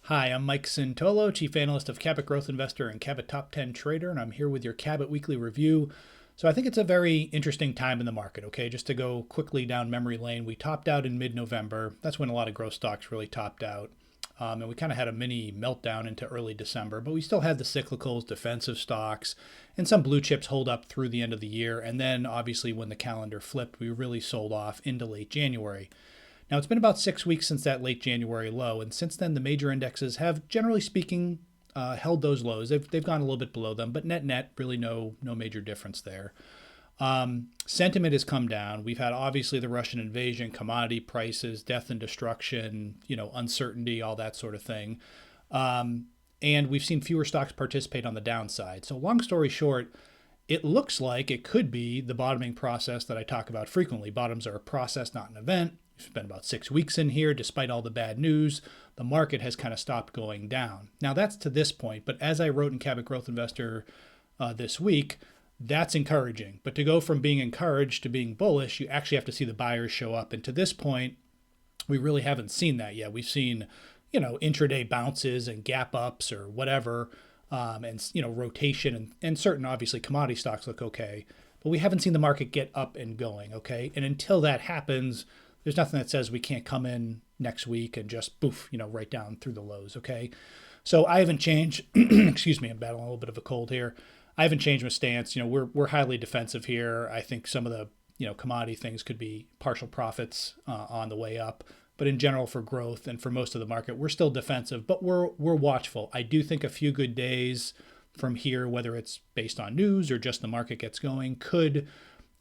Hi, I'm Mike Cintolo, Chief Analyst of Cabot Growth Investor and Cabot Top 10 Trader, and I'm here with your Cabot Weekly Review. So I think it's a very interesting time in the market, okay? Just to go quickly down memory lane, we topped out in mid-November. That's when a lot of growth stocks really topped out. And we kind of had a mini meltdown into early December, but we still had the cyclicals, defensive stocks, and some blue chips hold up through the end of the year. And then obviously when the calendar flipped, we really sold off into late January. Now, it's been about 6 weeks since that late January low, and since then, the major indexes have, generally speaking, held those lows. They've gone a little bit below them, but net, really no major difference there. Sentiment has come down. We've had, obviously, the Russian invasion, commodity prices, death and destruction, uncertainty, all that sort of thing. And we've seen fewer stocks participate on the downside. So long story short, it looks like it could be the bottoming process that I talk about frequently. Bottoms are a process, not an event. We've spent about 6 weeks in here. Despite all the bad news, the market has kind of stopped going down. Now, that's to this point, but as I wrote in Cabot Growth Investor this week, that's encouraging. But to go from being encouraged to being bullish, you actually have to see the buyers show up. And to this point, we really haven't seen that yet. We've seen, intraday bounces and gap ups or whatever, and rotation and certain, obviously, commodity stocks look okay. But we haven't seen the market get up and going, okay? And until that happens, there's nothing that says we can't come in next week and just poof, right down through the lows, okay? So I haven't changed. Excuse me, I'm battling a little bit of a cold here. I haven't changed my stance. We're highly defensive here. I think some of the commodity things could be partial profits on the way up, but in general for growth and for most of the market, we're still defensive, but we're watchful. I do think a few good days from here, whether it's based on news or just the market gets going, could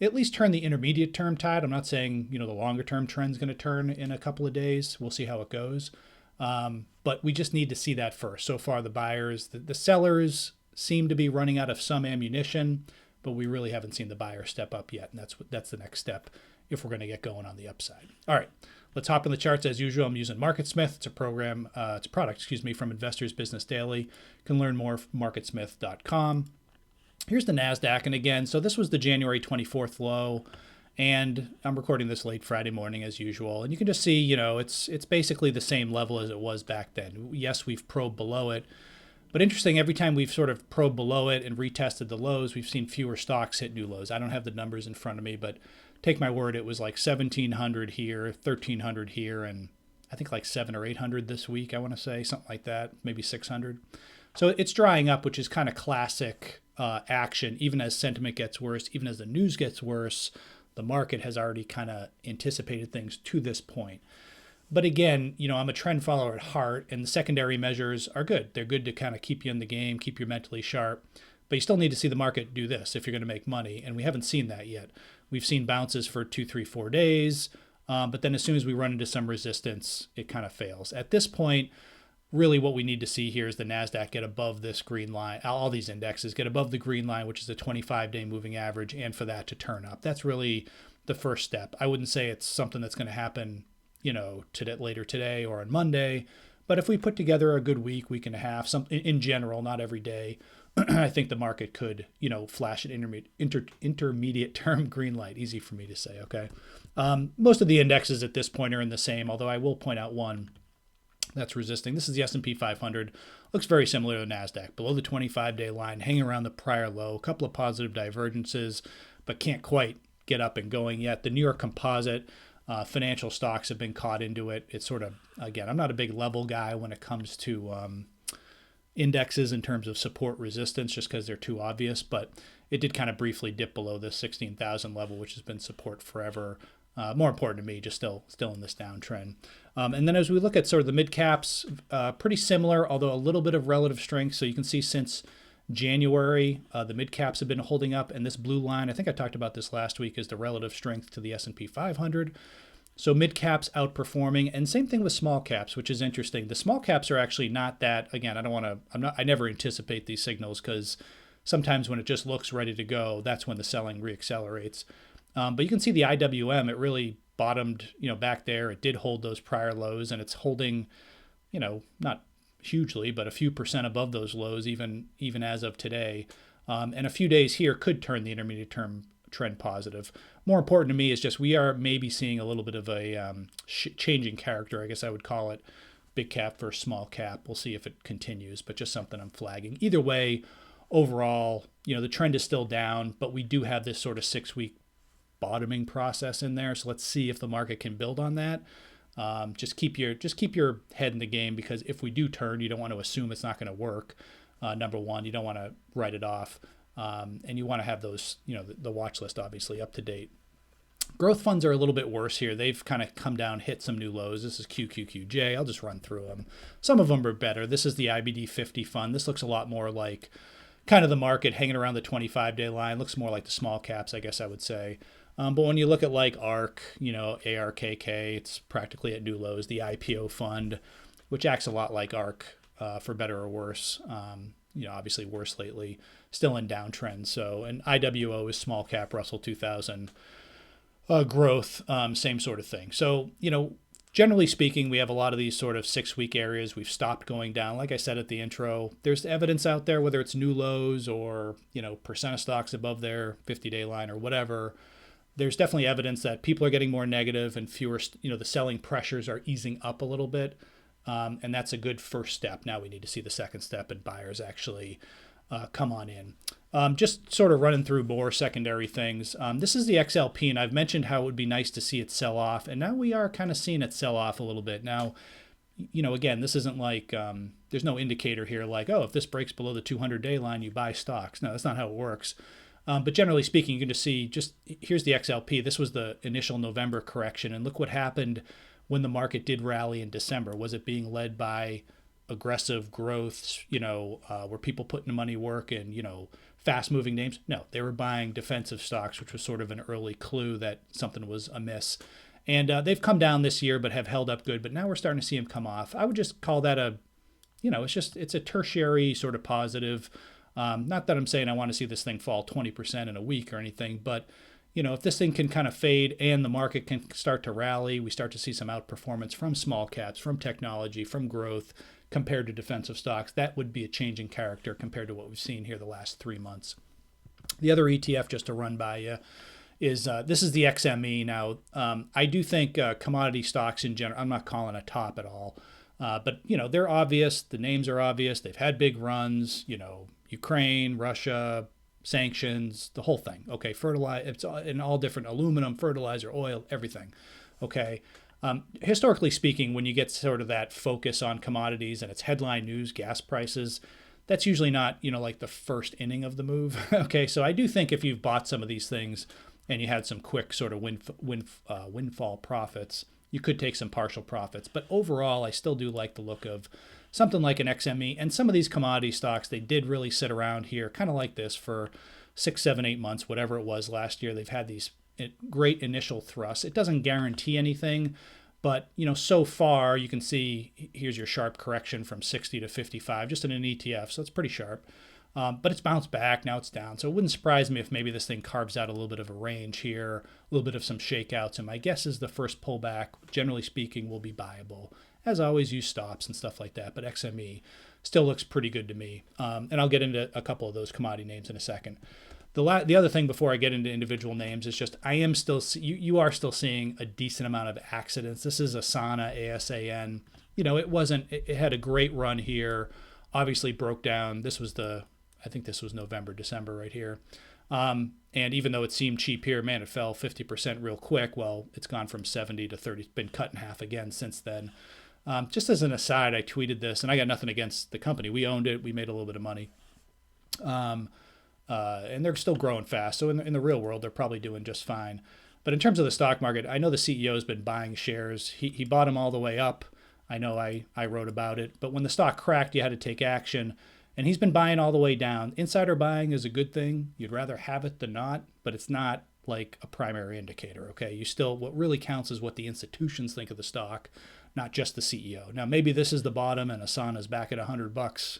at least turn the intermediate term tide. I'm not saying, the longer term trend's going to turn in a couple of days. We'll see how it goes. But we just need to see that first. So far, the buyers, the sellers seem to be running out of some ammunition, but we really haven't seen the buyers step up yet. And that's the next step if we're going to get going on the upside. All right, let's hop in the charts as usual. I'm using MarketSmith. It's a product, from Investors Business Daily. You can learn more from marketsmith.com. Here's the Nasdaq, and again, so this was the January 24th low, and I'm recording this late Friday morning as usual, and you can just see, it's basically the same level as it was back then. Yes, we've probed below it, but interesting, every time we've sort of probed below it and retested the lows, we've seen fewer stocks hit new lows. I don't have the numbers in front of me, but take my word, it was like 1,700 here, 1,300 here, and I think like 700 or 800 this week, I want to say, something like that, maybe 600. So it's drying up, which is kind of classic action. Even as sentiment gets worse, even as the news gets worse, the market has already kind of anticipated things to this point. But again, I'm a trend follower at heart, and the secondary measures are good. They're good to kind of keep you in the game, keep you mentally sharp. But you still need to see the market do this if you're going to make money, and we haven't seen that yet. We've seen bounces for 2, 3, 4 days, but then as soon as we run into some resistance, it kind of fails. At this point, really what we need to see here is the Nasdaq get above this green line. All these indexes get above the green line, which is a 25-day moving average, and for that to turn up. That's really the first step. I wouldn't say it's something that's going to happen, later today or on Monday. But if we put together a good week and a half, in general, not every day, I think the market could, flash an intermediate term green light. Easy for me to say, okay? Most of the indexes at this point are in the same, although I will point out one that's resisting. This is the S&P 500. Looks very similar to the Nasdaq. Below the 25-day line, hanging around the prior low. A couple of positive divergences, but can't quite get up and going yet. The New York Composite, financial stocks have been caught into it. It's sort of, again, I'm not a big level guy when it comes to indexes in terms of support resistance, just because they're too obvious, but it did kind of briefly dip below the 16,000 level, which has been support forever. More important to me, just still in this downtrend. And then as we look at sort of the mid caps, pretty similar, although a little bit of relative strength. So you can see since January, the mid caps have been holding up, and this blue line, I think I talked about this last week, is the relative strength to the S&P 500. So mid caps outperforming, and same thing with small caps, which is interesting. The small caps are actually not that. Again, I never anticipate these signals because sometimes when it just looks ready to go, that's when the selling reaccelerates. But you can see the IWM, it really bottomed, back there. It did hold those prior lows, and it's holding, not hugely, but a few percent above those lows, even as of today. And a few days here could turn the intermediate term trend positive. More important to me is just we are maybe seeing a little bit of a changing character, I guess I would call it, big cap versus small cap. We'll see if it continues, but just something I'm flagging. Either way, overall, the trend is still down, but we do have this sort of 6-week bottoming process in there. So let's see if the market can build on that. Just keep your head in the game, because if we do turn, you don't want to assume it's not going to work. Number one, you don't want to write it off, and you want to have those, the watch list obviously up to date. Growth funds are a little bit worse here. They've kind of come down, hit some new lows. This is QQQJ. I'll just run through them. Some of them are better. This is the IBD 50 fund. This looks a lot more like kind of the market hanging around the 25-day line. Looks more like the small caps, I guess I would say. But when you look at like ARK, ARKK, it's practically at new lows. The IPO fund, which acts a lot like ARK, for better or worse. Obviously worse lately, still in downtrend. So, and IWO is small cap Russell 2000. Growth, same sort of thing. So, generally speaking, we have a lot of these sort of 6-week areas. We've stopped going down. Like I said at the intro, there's evidence out there, whether it's new lows or, percent of stocks above their 50-day line or whatever. There's definitely evidence that people are getting more negative and fewer, the selling pressures are easing up a little bit. And that's a good first step. Now we need to see the second step and buyers actually come on in. Just sort of running through more secondary things. This is the XLP, and I've mentioned how it would be nice to see it sell off, and now we are kind of seeing it sell off a little bit. Now, again, this isn't like, there's no indicator here like, oh, if this breaks below the 200-day line, you buy stocks. No, that's not how it works. But generally speaking, you can just see, here's the XLP. This was the initial November correction, and look what happened when the market did rally in December. Was it being led by aggressive growth, were people putting the money work in, fast moving names? No, they were buying defensive stocks, which was sort of an early clue that something was amiss. And they've come down this year, but have held up good. But now we're starting to see them come off. I would just call that it's a tertiary sort of positive. Not that I'm saying I want to see this thing fall 20% in a week or anything, but if this thing can kind of fade and the market can start to rally, we start to see some outperformance from small caps, from technology, from growth compared to defensive stocks. That would be a change in character compared to what we've seen here the last 3 months. The other ETF, just to run by you, is this is the XME. Now, I do think commodity stocks in general, I'm not calling a top at all, but they're obvious. The names are obvious. They've had big runs. Ukraine, Russia, sanctions, the whole thing. Okay, fertilizer, it's in all different aluminum, fertilizer, oil, everything. Okay. Historically speaking, when you get sort of that focus on commodities and it's headline news, gas prices, that's usually not, like the first inning of the move. Okay, so I do think if you've bought some of these things and you had some quick sort of windfall profits, you could take some partial profits. But overall, I still do like the look of something like an XME. And some of these commodity stocks, they did really sit around here, kind of like this, for 6, 7, 8 months, whatever it was last year. They've had these great initial thrusts. It doesn't guarantee anything, but so far you can see here's your sharp correction from 60 to 55 just in an ETF, so it's pretty sharp. But it's bounced back, now it's down. So it wouldn't surprise me if maybe this thing carves out a little bit of a range here, a little bit of some shakeouts, and my guess is the first pullback, generally speaking, will be buyable. As always, use stops and stuff like that, but XME still looks pretty good to me. And I'll get into a couple of those commodity names in a second. The other thing before I get into individual names is just you are still seeing a decent amount of accidents. This is Asana, ASAN. It had a great run here, obviously broke down. I think this was November, December right here. And even though it seemed cheap here, man, it fell 50% real quick. Well, it's gone from 70 to 30, been cut in half again since then. Just as an aside, I tweeted this, and I got nothing against the company. We owned it. We made a little bit of money. And they're still growing fast. So in the real world, they're probably doing just fine. But in terms of the stock market, I know the CEO has been buying shares. He bought them all the way up. I know I wrote about it. But when the stock cracked, you had to take action. And he's been buying all the way down. Insider buying is a good thing. You'd rather have it than not, but it's not like a primary indicator, okay? What really counts is what the institutions think of the stock, not just the CEO. Now, maybe this is the bottom and Asana's back at $100,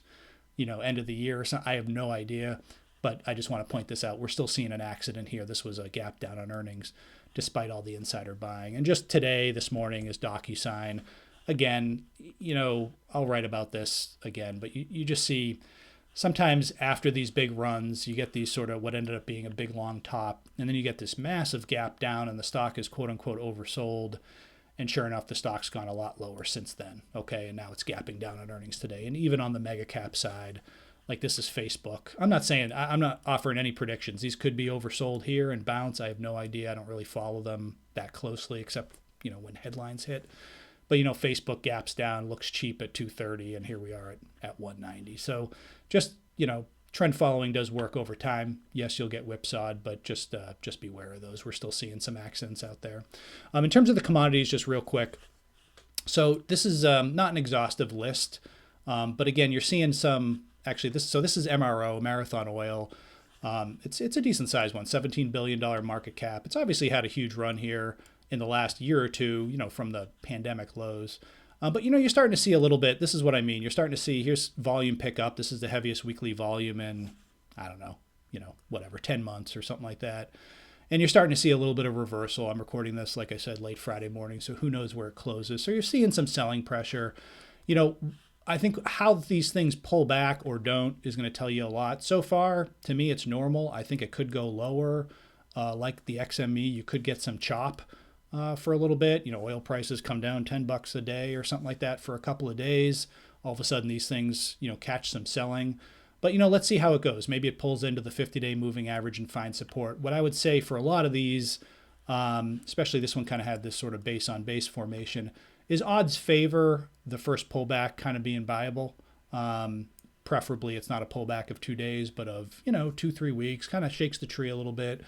end of the year or something. I have no idea, but I just want to point this out. We're still seeing an accident here. This was a gap down on earnings, despite all the insider buying. And just today, this morning, is Docusign. Again, I'll write about this again, but you just see sometimes after these big runs, you get these sort of what ended up being a big long top, and then you get this massive gap down and the stock is quote unquote oversold. And sure enough, the stock's gone a lot lower since then. Okay. And now it's gapping down on earnings today. And even on the mega cap side, like this is Facebook. I'm not offering any predictions. These could be oversold here and bounce. I have no idea. I don't really follow them that closely except, when headlines hit. But, Facebook gaps down, looks cheap at 230, and here we are at 190. So just, trend following does work over time. Yes, you'll get whipsawed, but just beware of those. We're still seeing some accidents out there. In terms of the commodities, just real quick. So this is not an exhaustive list, but again, you're seeing some. Actually, this is MRO, Marathon Oil. It's a decent sized one, $17 billion market cap. It's obviously had a huge run here in the last year or two, from the pandemic lows. But, you're starting to see a little bit. This is what I mean. You're starting to see, here's volume pickup. This is the heaviest weekly volume in, I don't know, 10 months or something like that. And you're starting to see a little bit of reversal. I'm recording this, like I said, late Friday morning, so who knows where it closes. So you're seeing some selling pressure. I think how these things pull back or don't is going to tell you a lot. So far, to me, it's normal. I think it could go lower. Like the XME, you could get some chop for a little bit. Oil prices come down $10 a day or something like that for a couple of days. All of a sudden, these things, catch some selling. But, let's see how it goes. Maybe it pulls into the 50-day moving average and finds support. What I would say for a lot of these, especially this one kind of had this sort of base on base formation, is odds favor the first pullback kind of being viable. Preferably it's not a pullback of 2 days, but of, 2-3 weeks, kind of shakes the tree a little bit,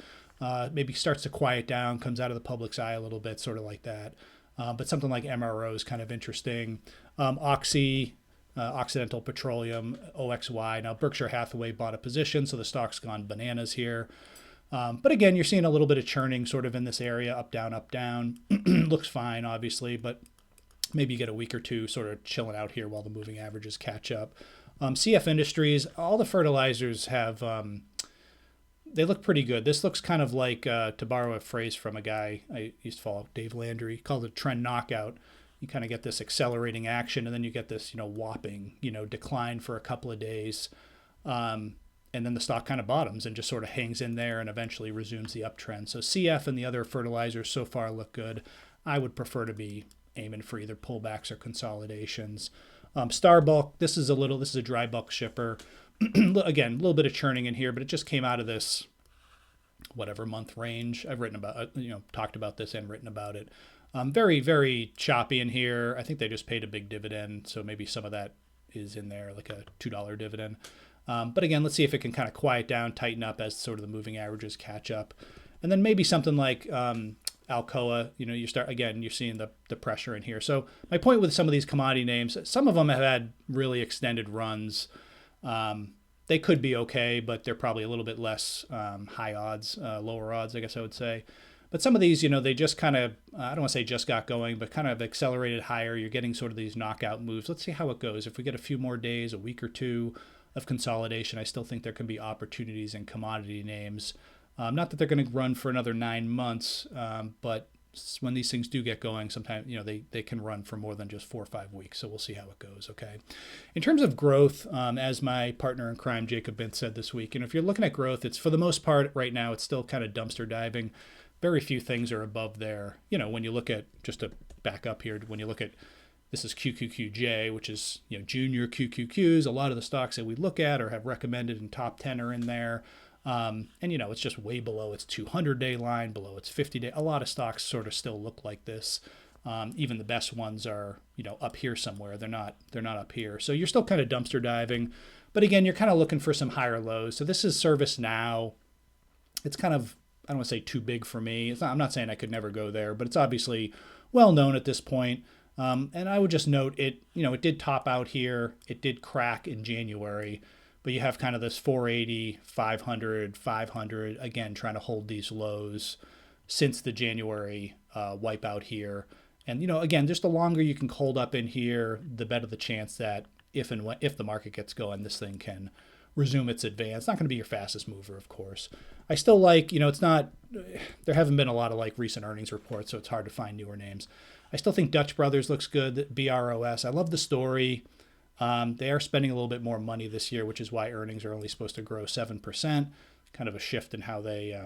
maybe starts to quiet down, comes out of the public's eye a little bit, sort of like that. But something like MRO is kind of interesting. Oxy, Occidental Petroleum, OXY. Now Berkshire Hathaway bought a position, so the stock's gone bananas here. But again, you're seeing a little bit of churning sort of in this area, up, down. Looks fine, obviously, but maybe you get a week or two sort of chilling out here while the moving averages catch up. CF Industries, all the fertilizers have, they look pretty good. This looks kind of like, to borrow a phrase from a guy I used to follow, Dave Landry, called it a trend knockout. You kind of get this accelerating action, and then you get this, whopping, decline for a couple of days. And then the stock kind of bottoms and just sort of hangs in there and eventually resumes the uptrend. So CF and the other fertilizers so far look good. I would prefer to be aiming for either pullbacks or consolidations. Starbulk, this is a dry bulk shipper. Again, a little bit of churning in here, but it just came out of this whatever month range. I've written about, talked about this and written about it. Very, very choppy in here. I think they just paid a big dividend, so maybe some of that is in there, like a $2 dividend. But again, let's see if it can kind of quiet down, tighten up as sort of the moving averages catch up. And then maybe something like Alcoa, you're seeing the pressure in here. So my point with some of these commodity names, some of them have had really extended runs. They could be okay, but they're probably a little bit less high odds, lower odds, I guess I would say. But some of these, they just kind of, I don't want to say just got going, but kind of accelerated higher. You're getting sort of these knockout moves. Let's see how it goes. If we get a few more days, a week or two of consolidation, I still think there can be opportunities in commodity names. Not that they're going to run for another 9 months, but when these things do get going, sometimes they can run for more than just 4 or 5 weeks. So we'll see how it goes. Okay. In terms of growth, as my partner in crime Jacob Bint said this week, if you're looking at growth, it's for the most part right now it's still kind of dumpster diving. Very few things are above there. When you look at, just to back up here, when you look at, this is QQQJ, which is junior QQQs. A lot of the stocks that we look at or have recommended in top 10 are in there. And it's just way below its 200-day line, below its 50-day. A lot of stocks sort of still look like this. Even the best ones are, up here somewhere. They're not up here. So you're still kind of dumpster diving. But again, you're kind of looking for some higher lows. So this is ServiceNow. It's kind of, I don't want to say too big for me. I'm not saying I could never go there, but it's obviously well known at this point. And I would just note it, it did top out here. It did crack in January. But you have kind of this 480, 500, 500, again, trying to hold these lows since the January wipeout here. And, again, just the longer you can hold up in here, the better the chance that if the market gets going, this thing can resume its advance. It's not going to be your fastest mover, of course. I still like, it's not, there haven't been a lot of recent earnings reports, so it's hard to find newer names. I still think Dutch Brothers looks good, BROS. I love the story. They are spending a little bit more money this year, which is why earnings are only supposed to grow 7%. Kind of a shift in how they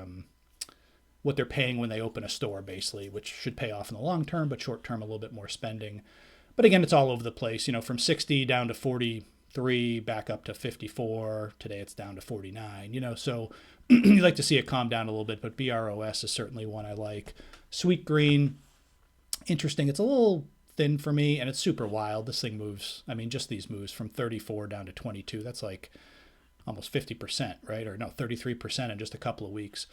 what they're paying when they open a store, basically, which should pay off in the long term, but short term, a little bit more spending. But again, it's all over the place, from 60 down to 43, back up to 54. Today it's down to 49, so you like to see it calm down a little bit, but BROS is certainly one I like. Sweet green, interesting. It's a little thin for me, and it's super wild. This thing moves, just these moves from 34 down to 22. That's like almost 50%, right? Or no, 33% in just a couple of weeks.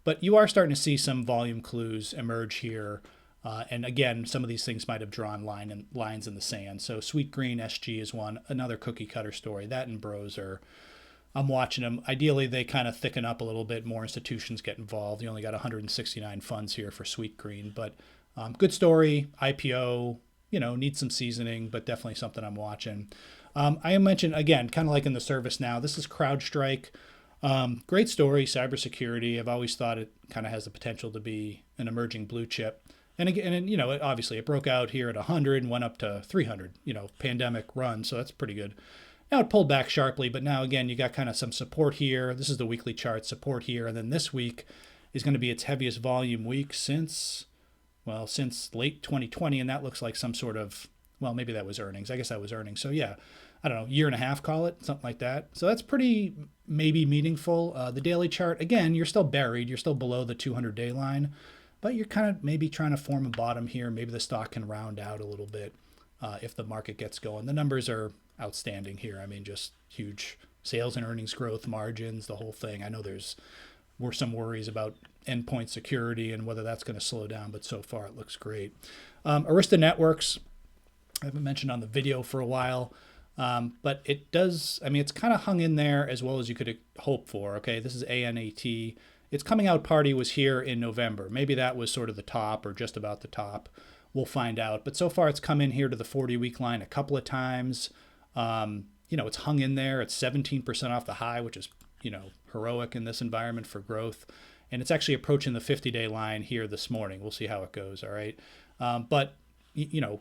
But you are starting to see some volume clues emerge here. And again, some of these things might have drawn lines in the sand. So Sweet Green SG is one, another cookie cutter story. That and Bros I'm watching them. Ideally, they kind of thicken up a little bit. More institutions get involved. You only got 169 funds here for Sweet Green, but good story. IPO, needs some seasoning, but definitely something I'm watching. I mentioned, again, kind of like in the service now, this is CrowdStrike. Great story, cybersecurity. I've always thought it kind of has the potential to be an emerging blue chip. And again, obviously it broke out here at 100 and went up to 300, pandemic run. So that's pretty good. Now it pulled back sharply, but now again, you got kind of some support here. This is the weekly chart, support here. And then this week is going to be its heaviest volume week since late 2020. And that looks like some sort of, maybe that was earnings. I guess that was earnings. So yeah, I don't know, year and a half, call it, something like that. So that's pretty maybe meaningful. The daily chart, again, you're still buried. You're still below the 200-day line, but you're kind of maybe trying to form a bottom here. Maybe the stock can round out a little bit if the market gets going. The numbers are outstanding here. Just huge sales and earnings growth, margins, the whole thing. I know were some worries about endpoint security and whether that's going to slow down, but so far it looks great. Arista Networks, I haven't mentioned on the video for a while. But it does, it's kind of hung in there as well as you could hope for. Okay, this is ANAT. Its coming out party was here in November. Maybe that was sort of the top or just about the top. We'll find out. But so far it's come in here to the 40-week line a couple of times. It's hung in there. It's 17% off the high, which is, heroic in this environment for growth. And it's actually approaching the 50-day line here this morning. We'll see how it goes, all right? But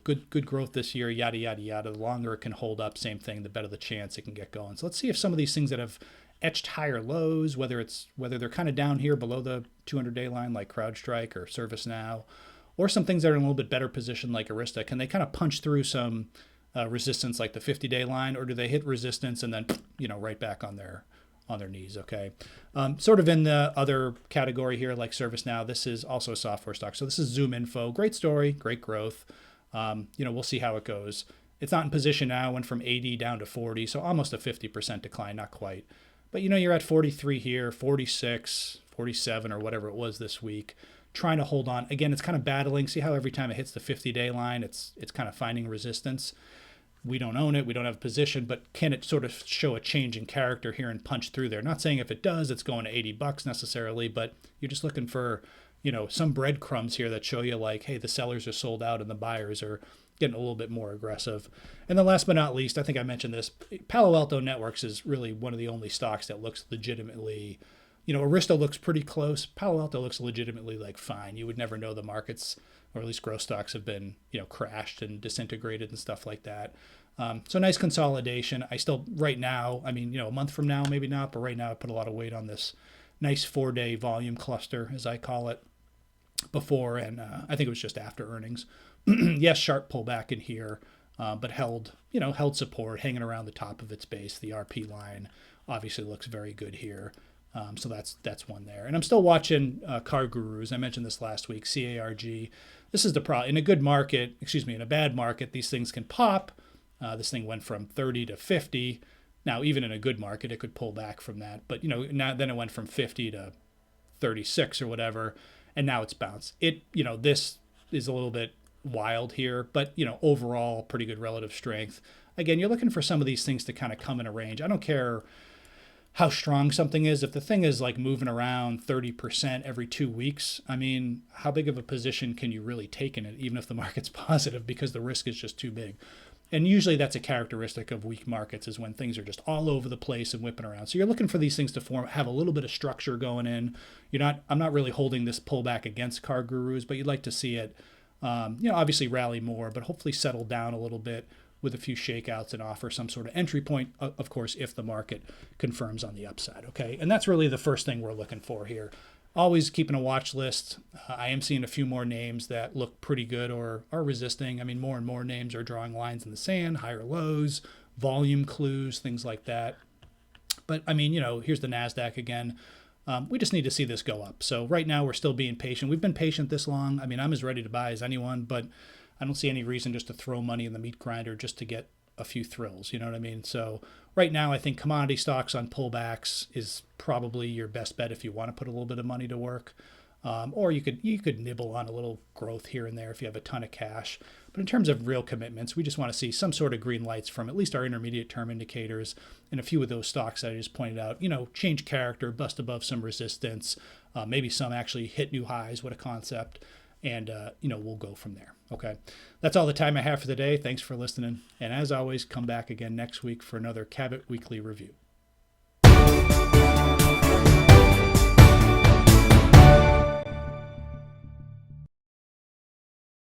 good growth this year, yada, yada, yada. The longer it can hold up, same thing, the better the chance it can get going. So let's see if some of these things that have etched higher lows, whether they're kind of down here below the 200-day line like CrowdStrike or ServiceNow, or some things that are in a little bit better position like Arista, can they kind of punch through some resistance like the 50-day line, or do they hit resistance and then, right back on their knees, okay? Sort of in the other category here like ServiceNow, this is also a software stock. So this is Zoom Info. Great story, great growth. We'll see how it goes. It's not in position now, went from 80 down to 40, so almost a 50% decline, not quite. But you're at 43 here, 46, 47, or whatever it was this week, trying to hold on. Again, it's kind of battling. See how every time it hits the 50-day line, it's kind of finding resistance. We don't own it, we don't have a position, but can it sort of show a change in character here and punch through there? Not saying if it does, it's going to $80 necessarily, but you're just looking for some breadcrumbs here that show you like, hey, the sellers are sold out and the buyers are getting a little bit more aggressive. And then last but not least, I think I mentioned this, Palo Alto Networks is really one of the only stocks that looks legitimately, Arista looks pretty close. Palo Alto looks legitimately like fine. You would never know the markets, or at least growth stocks have been, crashed and disintegrated and stuff like that. So nice consolidation. I still, right now, a month from now, maybe not, but right now I put a lot of weight on this nice 4-day volume cluster, as I call it, before, and I think it was just after earnings. Yes, sharp pullback in here, but held support, hanging around the top of its base. The RP line obviously looks very good here. So that's one there. And I'm still watching Car Gurus. I mentioned this last week, CARG. This is the problem. In a bad market, these things can pop. This thing went from 30 to 50. Now, even in a good market, it could pull back from that. But, then it went from 50 to 36 or whatever, and now it's bounced. This is a little bit wild here, but, overall, pretty good relative strength. Again, you're looking for some of these things to kind of come in a range. I don't care how strong something is. If the thing is like moving around 30% every 2 weeks, how big of a position can you really take in it, even if the market's positive, because the risk is just too big? And usually that's a characteristic of weak markets, is when things are just all over the place and whipping around. So you're looking for these things to have a little bit of structure going in. I'm not really holding this pullback against Car Gurus, but you'd like to see it, obviously rally more, but hopefully settle down a little bit with a few shakeouts and offer some sort of entry point, of course, if the market confirms on the upside, okay? And that's really the first thing we're looking for here. always keeping a watch list. I am seeing a few more names that look pretty good or are resisting. I mean, more and more names are drawing lines in the sand, higher lows, volume clues, things like that. But I mean, here's the Nasdaq again. We just need to see this go up. So right now we're still being patient. We've been patient this long. I mean, I'm as ready to buy as anyone, but I don't see any reason just to throw money in the meat grinder just to get a few thrills. You know what I mean? So right now, I think commodity stocks on pullbacks is probably your best bet if you want to put a little bit of money to work. Or you could nibble on a little growth here and there if you have a ton of cash. But in terms of real commitments, we just want to see some sort of green lights from at least our intermediate term indicators and a few of those stocks that I just pointed out. Change character, bust above some resistance, maybe some actually hit new highs. What a concept. And, we'll go from there. Okay. That's all the time I have for today. Thanks for listening. And as always, come back again next week for another Cabot Weekly Review.